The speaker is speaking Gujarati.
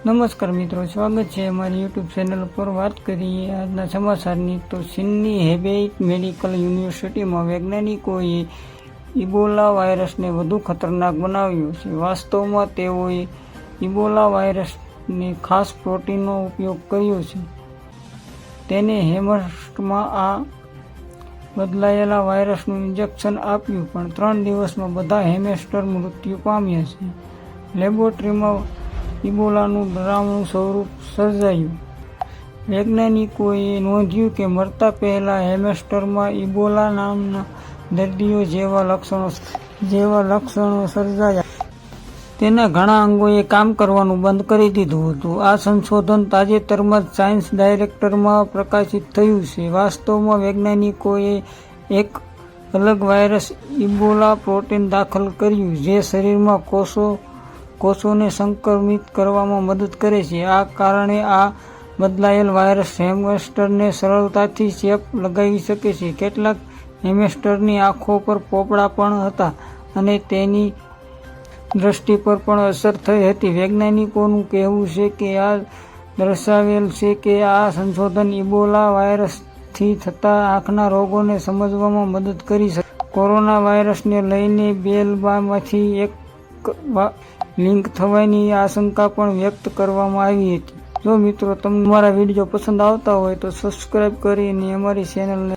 નમસ્કાર મિત્રો, સ્વાગત છે અમારી યુટ્યુબ ચેનલ પર। વાત કરીએ આજના સમાચારની તો ચીનની હેબેઈ મેડિકલ યુનિવર્સિટીમાં વૈજ્ઞાનિકોએ ઇબોલા વાયરસને વધુ ખતરનાક બનાવ્યો છે। વાસ્તવમાં તેઓએ ઇબોલા વાયરસને ખાસ પ્રોટીનનો ઉપયોગ કર્યો છે, તેને હેમસ્ટરમાં આ બદલાયેલા વાયરસનું ઇન્જેક્શન આપ્યું, પણ 3 દિવસમાં બધા હેમસ્ટર મૃત્યુ પામ્યા છે। લેબોરેટરીમાં ઇબોલાનું ડરાવનું સ્વરૂપ સર્જાયું। વૈજ્ઞાનિકોએ નોંધ્યું કે મરતા પહેલા હેમસ્ટરમાં ઇબોલા નામના દર્દીઓ જેવા લક્ષણો સર્જાયા। તેના ઘણા અંગોએ કામ કરવાનું બંધ કરી દીધું હતું। આ સંશોધન તાજેતરમાં જ સાયન્સ ડાયરેક્ટરમાં પ્રકાશિત થયું છે। વાસ્તવમાં વૈજ્ઞાનિકોએ એક અલગ વાયરસ ઇબોલા પ્રોટીન દાખલ કર્યું, જે શરીરમાં કોષોને સંક્રમિત કરવામાં મદદ કરે છે। આ કારણે આ બદલાયેલ વાયરસ હેમસ્ટરને સરળતાથી ચેપ લગાવી શકે છે। કેટલાક હેમસ્ટરની આંખો પર પોપડા પણ હતા અને તેની દ્રષ્ટિ પર પણ અસર થઈ હતી। વૈજ્ઞાનિકોનું કહેવું છે કે આ દર્શાવે છે કે આ સંશોધન ઇબોલા વાયરસથી થતા આંખના રોગોને સમજવામાં મદદ કરી શકે। કોરોના વાયરસને લઈને બેલમાંથી એક લિંક થવાની આશંકા પણ વ્યક્ત કરવામાં આવી હતી। જો મિત્રો તમને અમારા વિડીયો પસંદ આવતા હોય તો સબસ્ક્રાઇબ કરીને અમારી ચેનલને